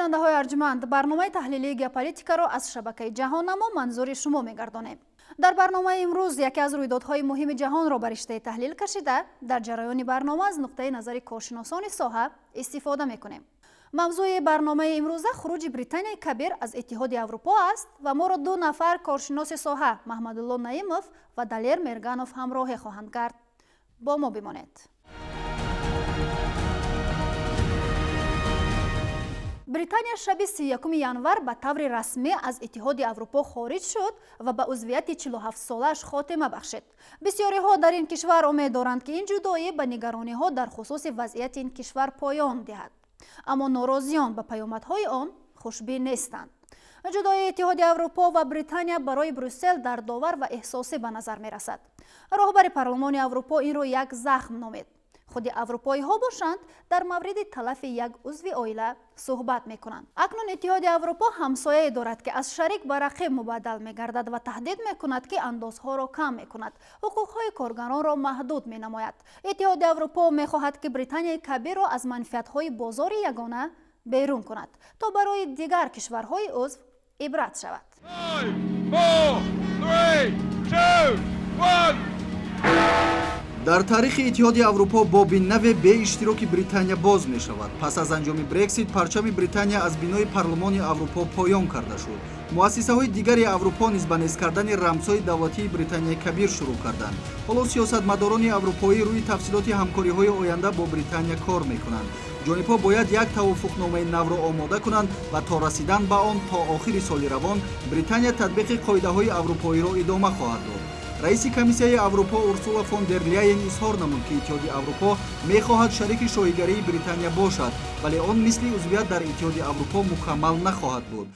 бинандаҳои арҷманд, барномаи таҳлилии геополитикаро аз шабакаи ҷаҳоннамо манзури шумо мегардонем. дар барномаи имрӯз яке аз рӯйдодҳои муҳими ҷаҳонро ба риштаи таҳлил кашида, дар ҷараёни барнома аз нуқтаи назари коршиносони соҳа истифода мекунем. мавзӯи барномаи имрӯза хуруҷи Британияи Кабир аз Иттиҳоди Аврупо аст ва моро ду нафар коршиноси соҳа Маҳмадулло Наимов ва Далер Мерганов ҳамроҳӣ хоҳанд кард. бо мо бимонед. британия шаби 31 январ ба таври расмӣ аз Иттиҳоди Аврупо хориҷ шуд ва ба узвияти 47-солааш хотима бахшид. бисёриҳо дар ин кишвар умед доранд ки ин ҷудоӣ ба нигарониҳо дар хусуси вазъияти ин кишвар поён диҳад. аммо норозиён ба паёмадҳои он хушбин нестанд. ҷудоии Иттиҳоди Аврупо ва Британия барои Брюссел дардовар ва эҳсосӣ ба назар мерасад. роҳбари парлумони Аврупо инро як захм номид. худи аврупоиҳо бошанд дар мавриди талафи як узви оила суҳбат мекунанд. акнун Иттиҳоди Аврупо ҳамсояе дорад ки аз шарик ба рақиб мубаддал мегардад ва таҳдид мекунад ки андозҳоро кам мекунад, ҳуқуқҳои коргаронро маҳдуд менамояд. Иттиҳоди Аврупо мехоҳад ки Британияи Кабирро аз манфиатҳои бозори ягона берун кунад, то барои дигар кишварҳои узв ибрат шавад. 5, 4, 3, 2, 1. дар таърихи Иттиҳоди Аврупо боби нави бе иштироки Британия боз мешавад. пас аз анҷоми Брексит, парчами Британия аз бинои парлумони Аврупо поён карда шуд. муассисаҳои дигари Аврупо низ ба нест кардани рамзҳои давлатии Британияи Кабир шурӯъ карданд. ҳоло сиёсатмадорони аврупоӣ рӯи тафсилоти ҳамкориҳои оянда бо Британия кор мекунанд. ҷонибҳо бояд як тавофуқномаи навро омода кунанд ва то расидан ба он то охири соли равон Британия татбиқи қоидаҳои аврупоиро идома хоҳад дод. раиси комиссияи Аврупо Урсула фон дер Ляйен изҳор намуд ки Иттиҳоди Аврупо мехоҳад шарики шоҳигарии Британия бошад, вале он мисли узвият дар Иттиҳоди Аврупо мукаммал нахоҳад буд.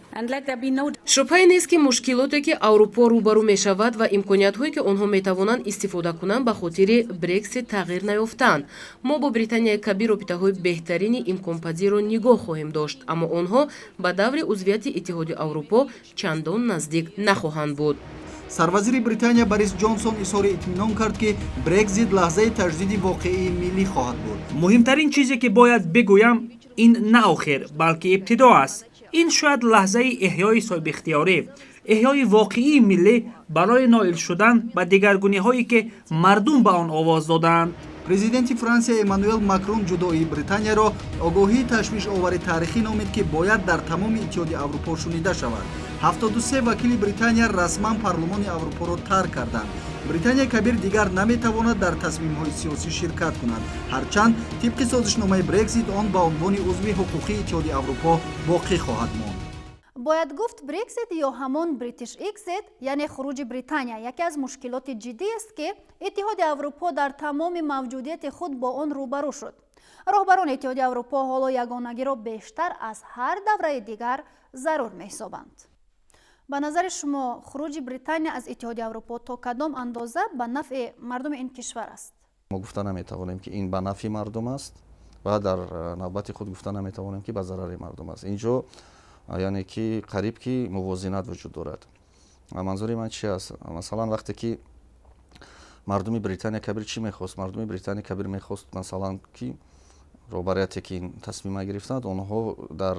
шубҳае нест ки мушкилоте ки Аврупо рӯбарӯ мешавад ва имкониятҳое ки онҳо метавонанд истифода кунанд ба хотири Брексит тағйир наёфтаанд. мо бо Британияи Кабир робитаҳои беҳтарини имконпазирро нигоҳ хоҳем дошт, аммо онҳо ба даври узвияти Иттиҳоди Аврупо чандон наздик нахоҳанд буд. сарвазири Британия Борис Ҷонсон изҳори итминон кард ки Брексит лаҳзаи таҷдиди воқеии миллӣ хоҳад буд. муҳимтарин чизе ки бояд бигӯям, ин на охир, балки ибтидо аст. ин шояд лаҳзаи эҳёи соҳибихтиёрӣ, эҳёи воқеии миллӣ барои ноил шудан ба дигаргуниҳое ки мардум ба он овоз доданд. президенти Франсия Эммануэл Макрон ҷудоии Британияро огоҳии ташвишовари таърихӣ номид ки бояд дар тамоми Иттиҳоди Аврупо шунида шавад. 73 вакили Британия расман парлумони Аврупоро тарк карданд. Британияи Кабир дигар наметавонад дар тасмимҳои сиёсӣ ширкат кунад, ҳарчанд тибқи созишномаи Брексит он ба унвони узви ҳуқуқии Иттиҳоди Аврупо боқӣ хоҳад монд. бояд гуфт Брексит ё ҳамон British Exit, яъне хуруҷи Британия, яке аз мушкилоти ҷиддиест ки Иттиҳоди Аврупо дар тамоми мавҷудияти худ бо он рӯбарӯ шуд. роҳбарони Иттиҳоди Аврупо ҳоло ягонагиро бештар аз ҳар давраи дигар зарур меҳисобанд. ба назари шумо хуруҷи Британия аз Иттиҳоди Аврупо то кадом андоза ба нафъи мардуми ин кишвар аст? мо гуфта наметавонем ки ин ба нафъи мардум аст ва дар навбати худ гуфта наметавонем ки ба зарари мардум аст. инҷо яъне ки қариб ки мувозинат вуҷуд дорад. манзури ман чи аст? масалан вақте ки мардуми Британия Кабир чӣ мехост? мардуми Британия Кабир мехост масалан ки роҳбарияте ки тасмима гирифтанд, онҳо дар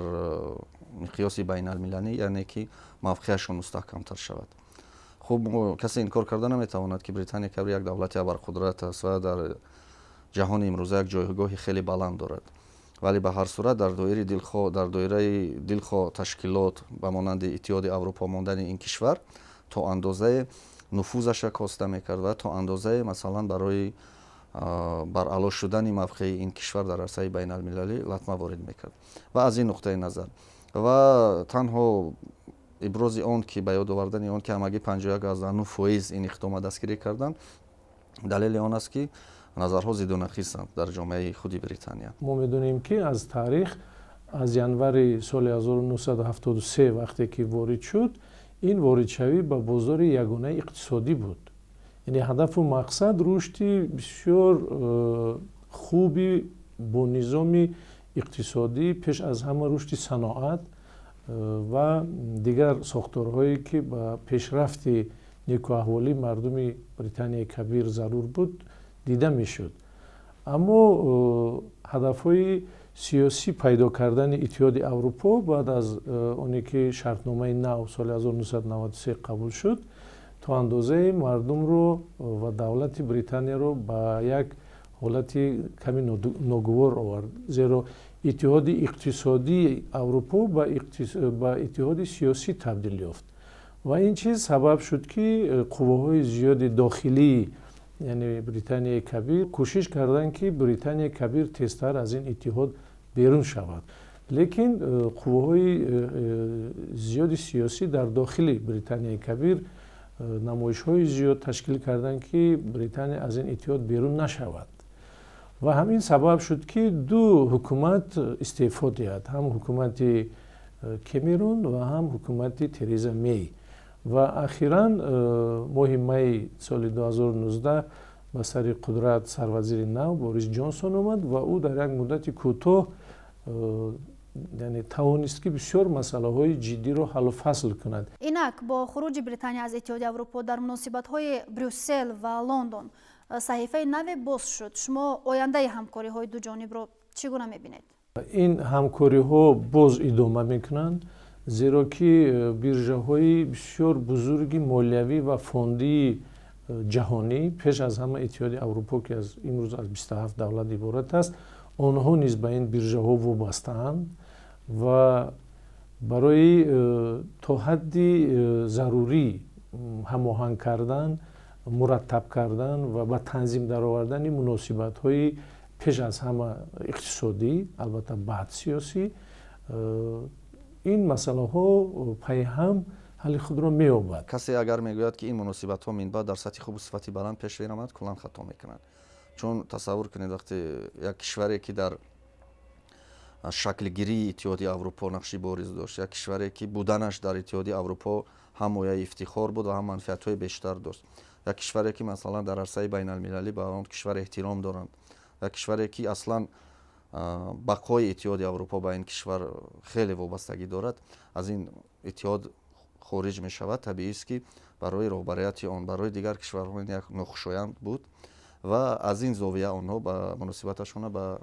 миқёси байналмилалӣ яъне ки мавқеашон мустаҳкамтар шавад. хуб касе инкор карда наметавонад ки Британия Кабир як давлати абарқудрат аст ва дар ҷаҳони имрӯза як ҷойгоҳи хеле баланд дорад. вале ба ҳар сурат дар доираи дилхоҳ ташкилот ба монанди Иттиҳоди Аврупо мондани ин кишвар то андозае нуфузаша коста мекард ва то андозае масалан барои баръало шудани мавқеи ин кишвар дар арсаи байналмилалӣ латма ворид мекард. ва аз ин нуқтаи назар ва танҳо ибрози он ки ба ёд овардани он ки ҳамагӣ 51% ин иқдома дастгирӣ карданд, далели он аст ки назарҳо зидунақисанд дар ҷомеаи худи Британия. мо медонем ки аз таърих аз январи соли 1973 вақте ки ворид шуд, ин воридшавӣ ба бозори ягонаи иқтисодӣ буд. яъне ҳадафу мақсад рушди бисёр хуби бо низоми иқтисодӣ, пеш аз ҳама рушди саноат ва дигар сохторҳое ки ба пешрафти некуаҳволии мардуми Британияи Кабир зарур буд дида мешуд. аммо ҳадафҳои сиёсӣ пайдо кардани иттиҳоди аврупо баъд аз оне ки шартномаи нав соли 1993 қабул шуд то андозае мардумро ва давлати британияро ба як ҳолати каме ногувор овард, зеро иттиҳоди иқтисодии аврупо ба иттиҳоди сиёсӣ табдил ёфт ва ин чиз сабаб шуд ки қувваҳои зиёди дохилии яъне британияи кабир кӯшиш карданд ки британияи кабир тезтар аз ин иттиҳод берун шавад, лекин қувваҳои зиёди сиёсӣ дар дохили британияи кабир намоишҳои зиёд ташкил карданд ки британия аз ин иттиҳод берун нашавад ва ҳамин сабаб шуд ки ду ҳукумат истеъфо диҳад, ҳам ҳукумати Кэмерон ва ҳам ҳукумати Тереза Мей ва ахиран моҳи майи соли 2019 ба сари қудрат сарвазири нав Борис Ҷонсон омад ва ӯ дар як муддати кӯтоҳ яъне тавонист ки бисёр масъалаҳои ҷиддиро ҳаллу фасл кунад. инак бо хуруҷи британия аз иттиҳоди аврупо дар муносибатҳои Брюссел ва Лондон саҳифаи наве боз шуд. Шумо ояндаи ҳамкориҳои дуҷонибро чӣ гуна мебинед? ин ҳамкориҳо боз идома мекунанд, зеро ки биржаҳои бисёр бузурги молиявӣ ва фондии ҷаҳонӣ пеш аз ҳама иттиҳоди аврупо ки имрӯз аз 27 давлат иборат аст, онҳо низ ба ин биржаҳо вобастаанд ва барои то ҳадди зарурӣ ҳамоҳанг кардан, мураттаб кардан ва ба танзим даровардани муносибатҳои пеш аз ҳама иқтисодӣ, албатта баъд сиёсӣ, ин масъалаҳо пайҳам ҳалли худро меёбад. касе агар мегӯяд ки ин муносибатҳо минбаъд дар сатҳи хубу сифати баланд пеш меравад, куллан хато мекунад. чун тасаввур кунед вақте як кишваре ки дар шаклгирии иттиҳоди аврупо нақши бориз дошт, як кишваре ки буданаш дар иттиҳоди аврупо ҳам мояи ифтихор буд ва ҳам манфиатҳои бештар дошт, як кишваре ки масалан дар арсаи байналмилалӣ ба он кишвар эҳтиром доранд, як кишваре ки аслан бақои иттиҳоди аврупо ба ин кишвар хеле вобастагӣ дорад, аз ин иттиҳод хориҷ мешавад, табиист ки барои роҳбарияти он барои дигар кишварҳо як нохушоянд буд ва аз ин зовия онҳо ба муносибаташона ба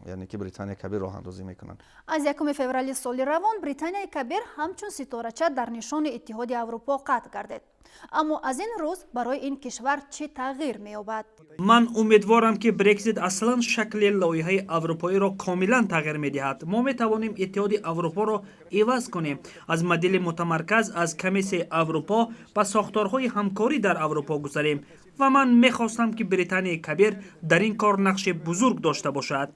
яъне ки британияи кабир роҳандозӣ мекунанд. аз 1 феврали соли равон британияи кабир ҳамчун ситорача дар нишони иттиҳоди аврупо қатъ гардед. аммо аз ин рӯз барои ин кишвар чӣ тағйир меёбад? ман умедворам ки брексит аслан шакли лоиҳаи аврупоиро комилан тағйир медиҳад. мо метавонем иттиҳоди аврупоро иваз кунем, аз модели мутамарказ аз Комиссияи Аврупо ба сохторҳои ҳамкорӣ дар Аврупо гузарем ва ман мехостам ки британияи кабир дар ин кор нақши бузург дошта бошад.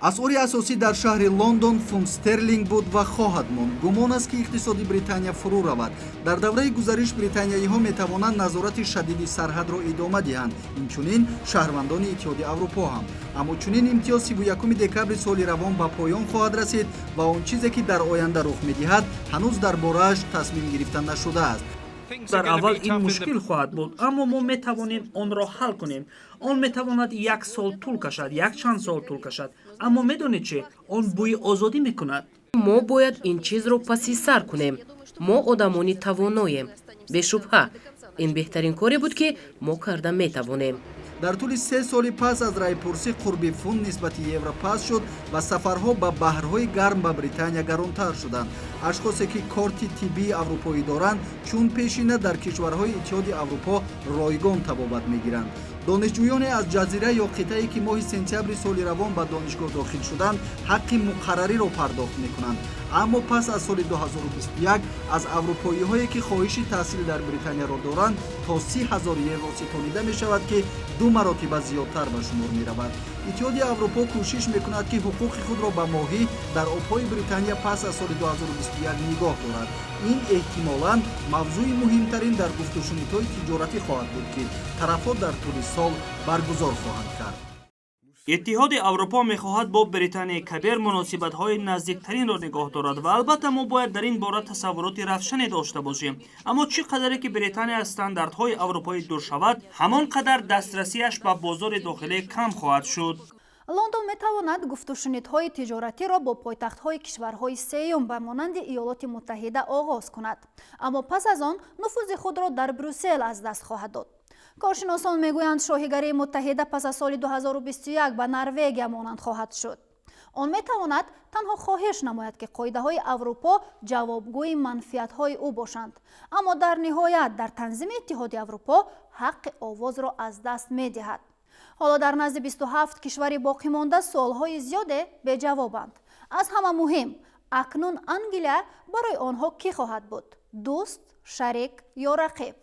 асъори асосӣ дар шаҳри Лондон фунт стерлинг буд ва хоҳад монд. гумон аст ки иқтисоди Британия фурӯ равад. дар давраи гузариш британияиҳо метавонанд назорати шадиди сарҳадро идома диҳанд, инчунин шаҳрвандони иттиҳоди аврупо ҳам. аммо чунин имтиёз 31 декабри соли равон ба поён хоҳад расид ва он чизе ки дар оянда рух медиҳад ҳанӯз дар борааш тасмим гирифта нашудааст. дар аввал ин мушкил хоҳад буд, аммо мо метавонем онро ҳал кунем. он метавонад як сол тӯл кашад, якчанд сол тӯл кашад, аммо медонед чӣ, он бӯи озодӣ мекунад. мо бояд ин чизро паси сар кунем. мо одамони тавоноем. бешубҳа ин беҳтарин коре буд ки мо карда метавонем. дар тӯли 3 соли пас аз райпурсӣ қурби фунт нисбати евро паст шуд ва сафарҳо ба баҳрҳои гарм ба британия гаронтар шуданд. ашхосе ки корти тиббии аврупоӣ доранд чун пешина дар кишварҳои иттиҳоди аврупо ройгон табобат мегиранд. донишҷӯёне аз ҷазира ё қитъае ки моҳи сентябри соли равон ба донишгоҳ дохил шуданд ҳаққи муқаррариро пардохт мекунанд. аммо пас аз соли 2021 аз аврупоиҳое ки хоҳиши таҳсил дар британияро доранд то 30,000 евро ситонида мешавад ки 2 маротиба зиёдтар ба шумор меравад. иттиҳоди аврупо кӯшиш мекунад ки ҳуқуқи худро ба моҳӣ дар обҳои британия пас аз соли 2021 нигоҳ дорад. ин эҳтимолан мавзӯи муҳимтарин дар гуфтушунидҳои тиҷоратӣ хоҳад буд ки тарафҳо дар тӯли сол баргузор хоҳанд кард. иттиҳоди аврупо мехоҳад бо британияи кабир муносибатҳои наздиктаринро нигоҳ дорад ва албатта мо бояд дар ин бора тасаввуроти равшане дошта бошем. аммо чӣ қадаре ки британия аз стандартҳои аврупоӣ дур шавад, ҳамон қадар дастрасиаш ба бозори дохилӣ кам хоҳад шуд. лондон метавонад гуфтушунидҳои тиҷоратиро бо пойтахтҳои кишварҳои сеюм ба монанди Иёлоти Муттаҳида оғоз кунад, аммо пас аз он нуфузи худро дар Брюссел аз даст хоҳад дод. коршиносон мегӯянд шоҳигарии Муттаҳида пас аз соли 2021 ба Норвегия монанд хоҳад шуд. он метавонад танҳо хоҳиш намояд ки қоидаҳои аврупо ҷавобгӯи манфиатҳои ӯ бошанд, аммо дар ниҳоят дар танзими иттиҳоди аврупо ҳаққи овозро аз даст медиҳад. ҳоло дар назди 27 кишвари боқимонда суолҳои зиёде беҷавобанд. аз ҳама муҳим, акнун Англия барои онҳо кӣ хоҳад буд? дӯст, шарик ё рақиб?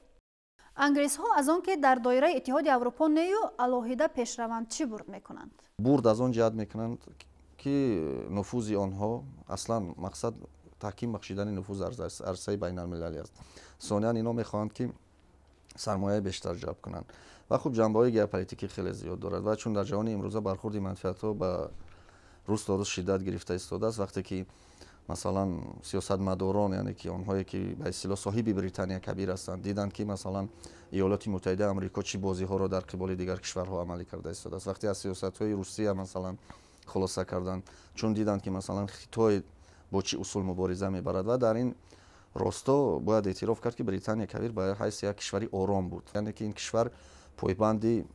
англисҳо аз он ки дар доираи иттиҳоди аврупо нею алоҳида пешраванд чӣ бурд мекунанд? бурд аз он ҷиҳат мекунанд ки нуфузи онҳо аслан мақсад таҳким бахшидани нуфуз арсаи байналмилалӣ аст. сониян ино мехоҳанд ки сармояи бештар ҷалб кунанд ва хуб ҷанбаҳои геополитикӣ хеле зиёд дорад ва чун дар ҷаҳони имрӯза бархурди манфиатҳо ба рӯз то рӯз шиддат гирифта истодааст. вақте ки масалан сиёсатмадорон, яъне ки онҳое ки ба истилоҳ соҳиби британия кабир ҳастанд, диданд ки масалан иёлоти муттаҳидаи амрико чӣ бозиҳоро дар қиболи дигар кишварҳо амалӣ карда истодааст. вақте аз сиёсатҳои Русия масалан хулоса карданд, чун диданд ки масалан Хитой бо чӣ усул мубориза мебарад ва дар ин росто бояд эътироф кард ки британия кабир ба ҳайси як кишвари ором буд, яъне ки ин кишвар пойбанди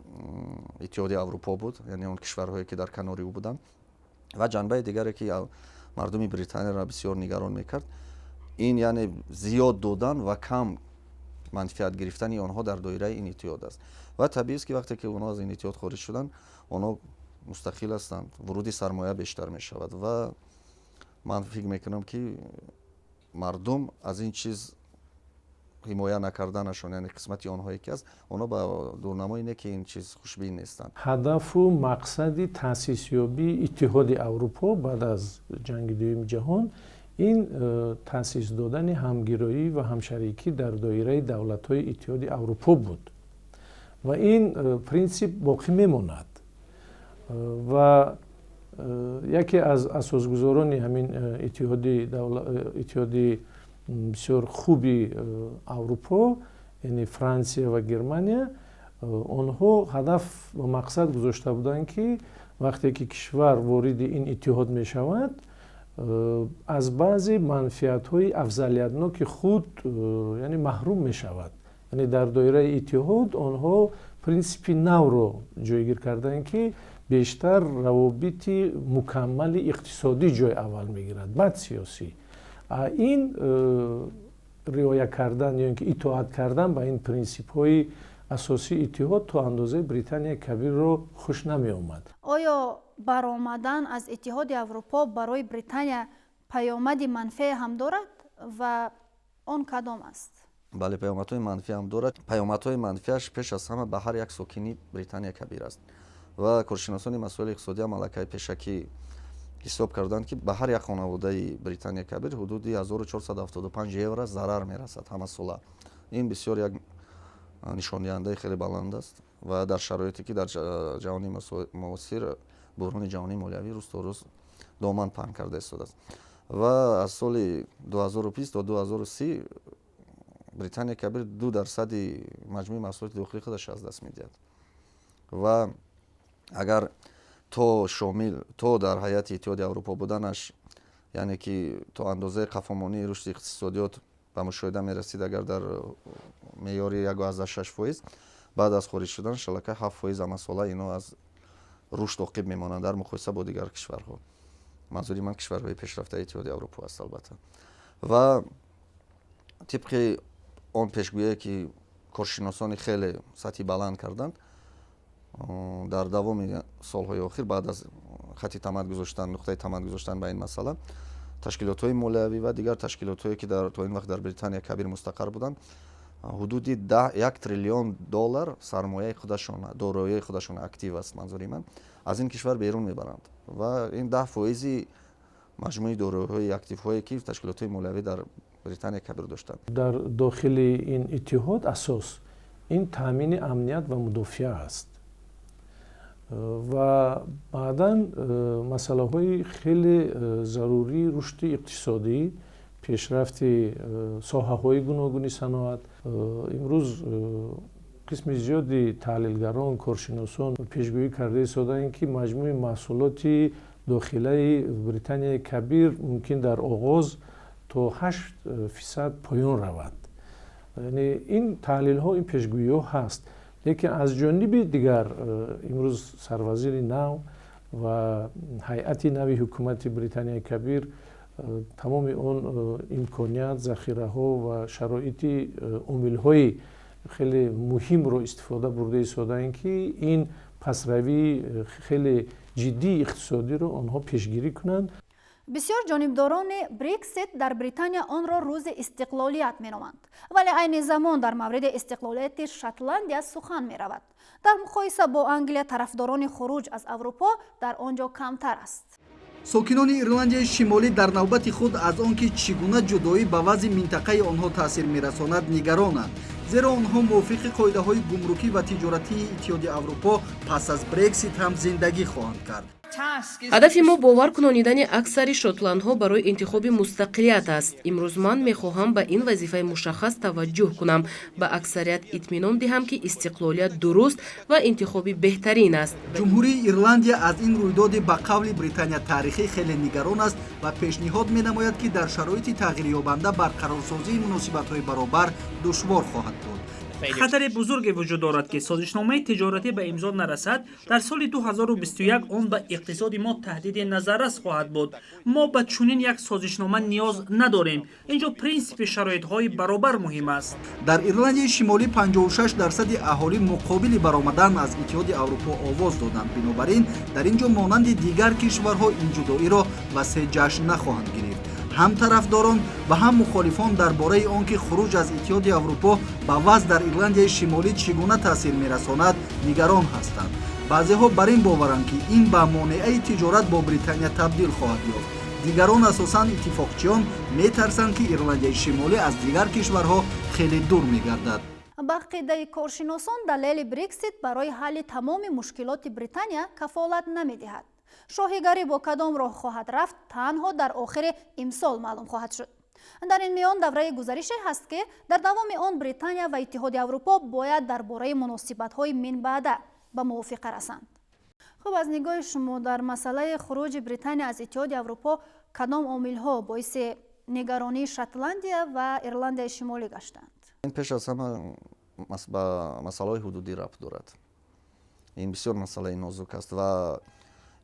иттиҳоди аврупо буд, яъне он кишварҳое ки дар канори ӯ буданд. ва ҷанбаи дигаре ки мардуми британияро бисёр нигарон мекард, ин яъне зиёд додан ва кам манфиат гирифтани онҳо дар доираи ин иттиҳод аст. ва табиист ки вақте ки онҳо аз ин иттиҳод хориҷ шуданд, онҳо мустақил ҳастанд, вуруди сармоя бештар мешавад ва ман фикр мекунам ки мардум аз ин чиз ҳимоя накарданашон, яъне қисмати онҳое ки аст, онҳо ба дурнамои не ки ин чиз хушбин нестанд. ҳадафу мақсади таъсисёбии иттиҳоди аврупо баъд аз ҷанги дуюми ҷаҳон ин таъсис додани ҳамгироӣ ва ҳамшарикӣ дар доираи давлатҳои иттиҳоди аврупо буд ва ин принсип боқӣ мемонад. ва яке аз асосгузорони ҳамин иттиҳоди бисёр хуби аврупо, яъне Франсия ва Германия, онҳо ҳадаф ва мақсад гузошта буданд ки вақте ки кишвар вориди ин иттиҳод мешавад, аз баъзе манфиатҳои афзалиятноки худ яъне маҳрум мешавад. яъне дар доираи иттиҳод онҳо принсипи навро ҷойгир карданд ки бештар равобити мукаммали иқтисодӣ ҷой аввал мегирад, баъд сиёсӣ. ин риоя кардан ё ин ки итоат кардан ба ин принсипҳои асосии иттиҳод то андозаи британияи кабирро хуш намеомад. оё баромадан аз иттиҳоди аврупо барои британия паёмади манфие ҳам дорад ва он кадом аст? бале, паёмадҳои манфӣ ҳам дорад. паёмадҳои манфиаш пеш аз ҳама ба ҳар як сокини британия кабир аст ва коршиносони масоили иқтисодӣ малакаи пешакӣ ҳисоб карданд ки ба ҳар як хонаводаи британия кабир ҳудуди 1475 евро зарар мерасад ҳамасола. ин бисёр як нишондиҳандаи хеле баланд аст ва дар шароите ки дар ҷаҳони муосир буҳрони ҷаҳонии молиявӣ рӯз то рӯз доман паҳн карда истодааст. ва аз соли 2020 то 2030 британия кабир 2% маҷмӯи маҳсулоти дохилии худаш аз даст медиҳад. ва агар то дар ҳайати иттиҳоди аврупо буданаш, яъне ки то андозаи қафомонии рушди иқтисодиёт ба мушоҳида мерасид, агар дар меъёри 1.6%, баъд аз хориҷ шудан шалакаи 7% амасола ино аз рушд оқиб мемонанд дар муқоиса бо дигар кишварҳо. манзури ман кишварҳои пешрафтаи иттиҳоди аврупо аст албатта. ва тибқи он пешгӯие ки коршиносони хеле сатҳи баланд карданд, дар давоми солҳои охир баъд аз хати тамад гузоштан, нуқтаи тамад гузоштан ба ин масъала, ташкилотҳои молиявӣ ва дигар ташкилотҳое ки то ин вақт дар британия кабир мустақар буданд, ҳудуди $1 триллион сармояи худашон, дороии худашон, актив аст манзури ман, аз ин кишвар берун мебаранд ва ин 10% маҷмӯи дороиҳои активҳое ки ташкилотҳои молиявӣ дар британия кабир доштанд. дар дохили ин иттиҳод асос ин таъмини амният ва мудофиа аст ва баъдан масъалаҳои хеле зарурии рушди иқтисодӣ, пешрафти соҳаҳои гуногуни саноат. имрӯз қисми зиёди таҳлилгарон, коршиносон пешгӯӣ карда истоданд ки маҷмӯи маҳсулоти дохилаи британияи кабир мумкин дар оғоз то 8% поён равад. яъне ин таҳлилҳо, ин пешгӯиҳо ҳаст. лекин аз ҷониби дигар имрӯз сарвазири нав ва ҳайати нави ҳукумати британияи кабир тамоми он имконият захираҳо ва шароити омилҳои хеле муҳимро истифода бурда истодаанд ки ин пасравии хеле ҷиддии иқтисодиро онҳо пешгирӣ кунанд. бисёр ҷонибдорони брексит дар британия онро рӯзи истиқлолият меноманд, вале айни замон дар мавриди истиқлолияти Шотландия сухан меравад. дар муқоиса бо Англия тарафдорони хуруҷ аз Аврупо дар он ҷо камтар аст. сокинони Ирландияи Шимолӣ дар навбати худ аз он ки чӣ гуна ҷудоӣ ба вазъи минтақаи онҳо таъсир мерасонад нигаронанд, зеро онҳо мувофиқи қоидаҳои гумрукӣ ва тиҷоратии Иттиҳоди Аврупо пас аз Брексит ҳам зиндагӣ хоҳанд кард. ҳадафи мо бовар кунонидани аксари шотландҳо барои интихоби мустақилият аст. имрӯз ман мехоҳам ба ин вазифаи мушаххас таваҷҷӯҳ кунам, ба аксарият итминон диҳам ки истиқлолият дуруст ва интихоби беҳтарин аст. ҷумҳурии Ирландия аз ин рӯйдоди ба қавли Британия таърихӣ хеле нигарон аст ва пешниҳод менамояд ки дар шароити тағйирёбанда барқарорсозии муносибатҳои баробар душвор хоҳад буд. хатари бузурге вуҷуд дорад ки созишномаи тиҷоратӣ ба имзо нарасад. дар соли 2021 он ба иқтисоди мо таҳдиди назаррас хоҳад буд. мо ба чунин як созишнома ниёз надорем. инҷо принсипи шароитҳои баробар муҳим аст. дар Ирландияи Шимолӣ 56% аҳолӣ муқобили баромадан аз Иттиҳоди Аврупо овоз доданд. бинобар ин дар ин ҷо монанди дигар кишварҳо ин ҷудоиро васеъ ҷашн нахоҳанд гирифт. ҳам тарафдорон ва ҳам мухолифон дар бораи он ки хуруҷ аз Иттиҳоди Аврупо ба вазъ дар Ирландияи Шимолӣ чӣ гуна таъсир мерасонад нигарон ҳастанд. баъзеҳо бар ин боваранд ки ин ба монеаи тиҷорат бо Британия табдил хоҳад ёфт. дигарон асосан иттифоқчиён метарсанд ки Ирландияи Шимолӣ аз дигар кишварҳо хеле дур мегардад. ба ақидаи коршиносон далели Брексит барои ҳалли тамоми мушкилоти Британия кафолат намедиҳад. шоҳигарӣ бо кадом роҳ хоҳад рафт танҳо дар охири имсол маълум хоҳад шуд. дар ин миён давраи гузарише ҳаст ки дар давоми он Британия ва Иттиҳоди Аврупо бояд дар бораи муносибатҳои минбаъда ба мувофиқа расанд. хуб, аз нигоҳи шумо дар масъалаи хуруҷи Британия аз Иттиҳоди Аврупо кадом омилҳо боиси нигаронии Шотландия ва Ирландияи Шимолӣ гаштанд? ин пеш аз ҳама ба масъалаҳои ҳудудӣ рабт дорад. ин бисёр масъалаи нозук аст ва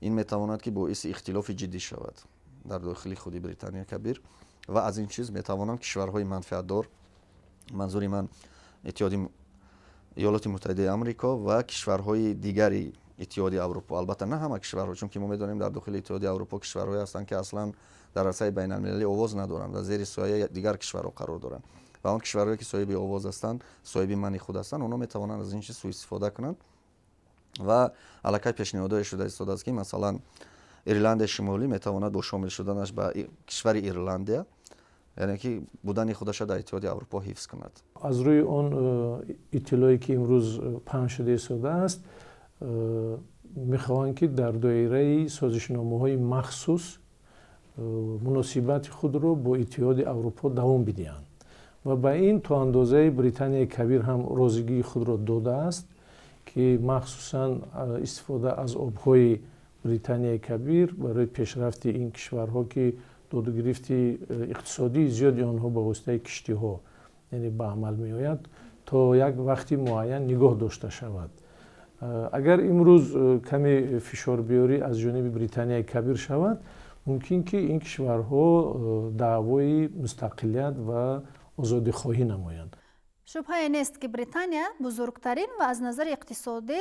ин метавонад ки боиси ихтилофи ҷиддӣ шавад дар дохили худи Британияи кабир ва аз ин чиз метавонанд кишварҳои манфиатдор, манзури ман Иёлоти Муттаҳидаи Амрико ва кишварҳои дигари Иттиҳоди Аврупо, албатта на ҳама кишварҳо, чунки мо медонем дар дохили Иттиҳоди Аврупо кишварҳое ҳастанд ки аслан дар арсаи байналмилалӣ овоз надоранд ва зери сояи дигар кишварҳо қарор доранд. ва он кишварҳое ки соҳиби овоз ҳастанд, соҳиби мани худ ҳастанд, онҳо метавонанд аз ин чиз суистифода кунанд ва аллакай пешниҳодое шуда истодааст ки масалан Ирландияи Шимолӣ метавонад бо шомил шуданаш ба кишвари Ирландия, яъне ки будани худаша дар Иттиҳоди Аврупо ҳифз кунад. аз рӯи он иттилоъе ки имрӯз паҳн шуда истодааст, мехоҳанд ки дар доираи созишномаҳои махсус муносибати худро бо Иттиҳоди Аврупо давом бидиҳанд ва ба ин то андозаи Британияи кабир ҳам розигии худро додааст ки махсусан истифода аз обҳои Британияи кабир барои пешрафти ин кишварҳо ки додугирифти иқтисодии зиёди онҳо ба воситаи киштиҳо яъне ба амал меояд, то як вақти муайян нигоҳ дошта шавад. агар имрӯз каме фишорбиёрӣ аз ҷониби Британияи кабир шавад, мумкин ки ин кишварҳо даъвои мустақилият ва озодихоҳӣ намоянд. шубҳае нест ки Британия бузургтарин ва аз назари иқтисодӣ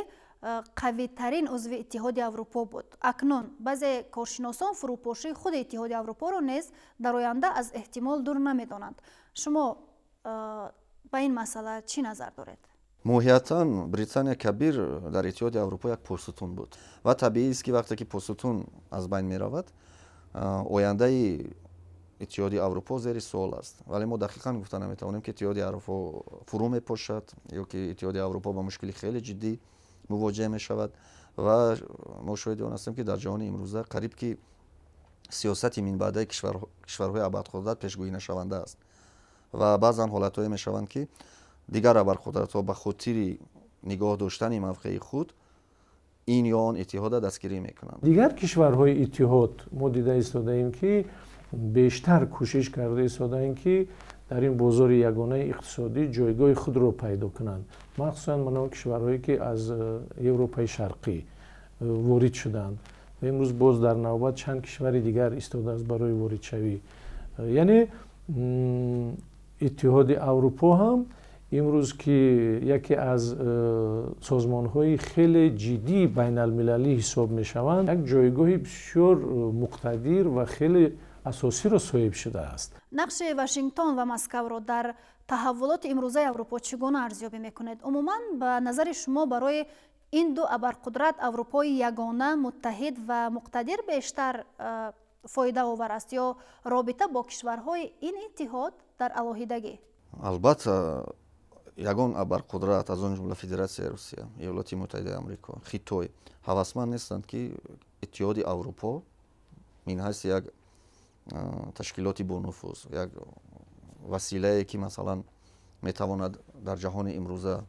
қавитарин узви Иттиҳоди Аврупо буд. акнун баъзе коршиносон фурӯпошии худи Иттиҳоди Аврупоро низ дар оянда аз эҳтимол дур намедонанд. шумо ба ин масъала чӣ назар доред? моҳиятан Британия кабир дар Иттиҳоди Аврупо як посутун буд ва табиист ки вақте ки посутун аз байн меравад, ояндаи Иттиҳоди Аврупо зери суол аст. вале мо дақиқан гуфта наметавонем ки Иттиҳоди Аврупо фурӯ мепошад ё ки Иттиҳоди Аврупо ба мушкили хеле ҷиддӣ мувоҷеҳ мешавад ва мо шоҳиди он ҳастем ки дар ҷаҳони имрӯза қариб ки сиёсати минбаъдаи кишварҳои абадқудрат пешгӯинашаванда аст ва баъзан ҳолатҳое мешаванд ки дигар абарқудратҳо ба хотири нигоҳ доштани мавқеи худ ин ё он иттиҳода дастгирӣ мекунанд. дигар кишварҳои иттиҳод мо дида истодаем ки бештар кӯшиш карда истодаанд ки дар ин бозори ягонаи иқтисодӣ ҷойгоҳи худро пайдо кунанд, махсусан мано кишварҳое ки аз Европаи шарқӣ ворид шуданд. ва имрӯз боз дар навбат чанд кишвари дигар истодааст барои воридшавӣ. яъне иттиҳоди аврупо ҳам имрӯз ки яке аз созмонҳои хеле ҷиддии байналмилалӣ ҳисоб мешаванд, як ҷойгоҳи бисёр муқтадир ва хеле асосиро соҳиб шудааст. нақши Вашингтон ва Москавро дар таҳаввулоти имрӯзаи Аврупо чӣ гуна арзёбӣ мекунед? Умуман ба назари шумо барои ин ду абарқудрат Аврупои ягона, муттаҳид ва муқтадир бештар фоидаовар аст ё робита бо кишварҳои ин иттиҳод дар алоҳидагӣ? албатта ягон абарқудрат аз он ҷумла Федератсияи Русия, Иёлоти Муттаҳидаи Амрико, Хитой ҳавасманд нестанд ки иттиҳоди Аврупо мин ҳайс як ташкилоти бонуфуз, як василае ки масалан метавонад дар ҷаҳони имрӯза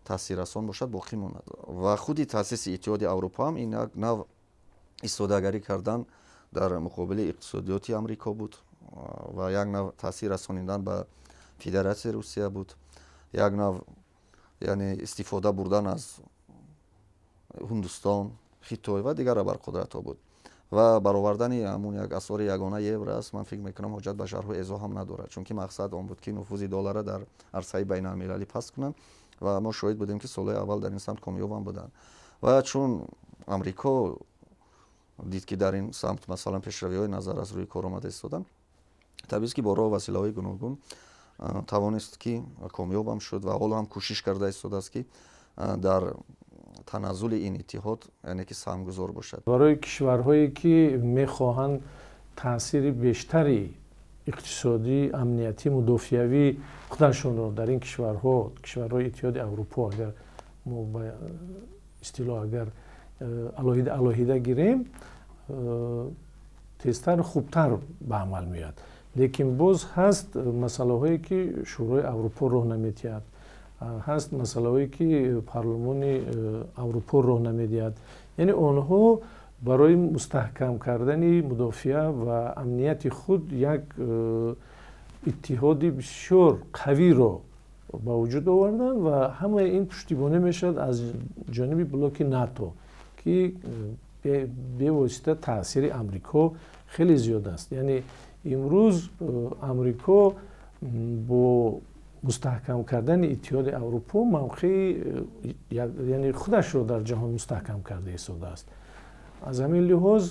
таъсиррасон бошад, боқӣ монад. Ва худи таъсиси иттиҳоди Аврупо ҳам ин як нав истодагарӣ кардан дар муқобили иқтисодиёти Амрико буд ва як нав таъсир расонидан ба Федератсияи Русия буд, як нав яъне истифода бурдан аз Ҳиндустон, Хитой ва дигар абарқудратҳо буд. ва баровардани ҳамун як асъори ягона евро аст, ман фикр мекунам ҳоҷат ба шарҳу эзо ҳам надорад, чунки мақсад он буд ки нуфузи доллара дар арсаи байналмилалӣ паст кунанд ва мо шоҳид будем ки солҳои аввал дар ин самт комёб ҳам буданд. ва чун Амрико дид ки дар ин самт масалан пешравиҳои назар аз рӯи кор омада истодан, табиист ки бо роҳ василаҳои гуногун тавонист ки комёб ҳам шуд ва ҳоло ҳам кӯшиш карда истодааст ки дар таназзули ин иттиҳод яъне ки саҳмгузор бошад. барои кишварҳое ки мехоҳанд таъсири бештари иқтисодӣ, амниятӣ, мудофиавӣ худашонро дар ин кишварҳои иттиҳоди Аврупо агар мо ба истилоҳ агар алоҳида гирем, тезтар хубтар ба амал меояд. лекин боз ҳаст масъалаҳое ки шӯрои Аврупо роҳ наметиҳад, ҳаст масъалаҳое ки парлумони Аврупо роҳ намедиҳад. яъне онҳо барои мустаҳкам кардани мудофиа ва амнияти худ як иттиҳоди бисёр қавиро ба вуҷуд оварданд ва ҳамаи ин пуштибонӣ мешавад аз ҷониби блоки НАТО ки бевосита таъсири Амрико хеле зиёд аст. яъне имрӯз Амрико бо мустаҳкам кардани иттиҳоди Аврупо мавқеи яъне худашро дар ҷаҳон мустаҳкам карда истодааст. аз ҳамин лиҳоз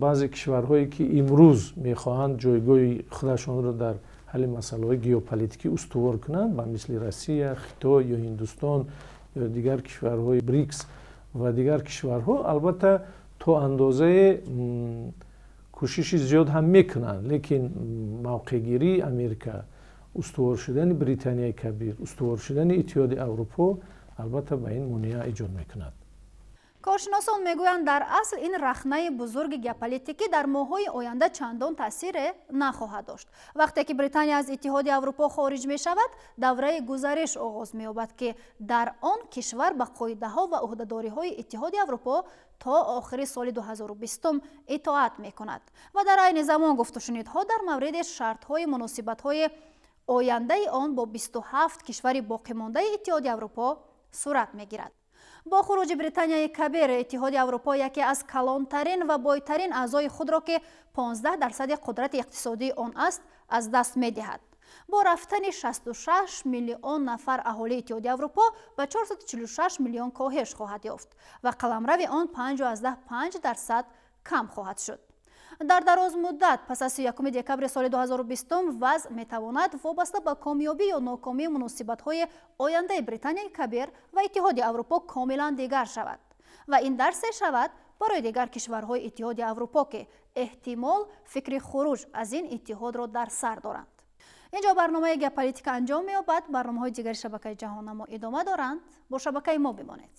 баъзе кишварҳое ки имрӯз мехоҳанд ҷойгоҳи худашонро дар ҳалли масъалаҳои геополитикӣ устувор кунанд ба мисли Россия, Хитой ё Ҳиндустон ё дигар кишварҳои БРИКС ва дигар кишварҳо албатта то андозае кӯшиши зиёд ҳам мекунанд, лекин мавқеъгирии Америка, устувор шудани Британияи Кабир, устувор шудани иттиҳоди Аврупо албатта ба ин монеа эҷод мекунад. коршиносон мегӯянд дар асл ин рахнаи бузурги геополитикӣ дар моҳҳои оянда чандон таъсире нахоҳад дошт. вақте ки Британия аз иттиҳоди Аврупо хориҷ мешавад, давраи гузариш оғоз меёбад ки дар он кишвар ба қоидаҳо ва ӯҳдадориҳои иттиҳоди Аврупо то охири соли 2020 итоат мекунад ва дар айни замон гуфтушунидҳо дар мавриди шартҳои муносибатҳои ояндаи он бо 27 кишвари боқимондаи иттиҳоди Аврупо сурат мегирад. бо хуруҷи Британияи Кабир, иттиҳоди Аврупо яке аз калонтарин ва бойтарин аъзои худро ки 15% қудрати иқтисодии он аст, аз даст медиҳад. бо рафтани 66 миллион нафар аҳолии иттиҳоди Аврупо ба 446 миллион коҳиш хоҳад ёфт ва қаламрави он 5.5% кам хоҳад шуд. дар дароз муддат пас аз 31 декабри соли 2020 вазъ метавонад вобаста ба комёбӣ ё нокомии муносибатҳои ояндаи Британияи Кабир ва иттиҳоди Аврупо комилан дигар шавад ва ин дарсе шавад барои дигар кишварҳои иттиҳоди Аврупо ки эҳтимол фикри хуруҷ аз ин иттиҳодро дар сар доранд. инҷо барномаи геополитика анҷом меёбад. барномаҳои дигари шабакаи ҷаҳоннамо идома доранд. бо шабакаи мо бимонед.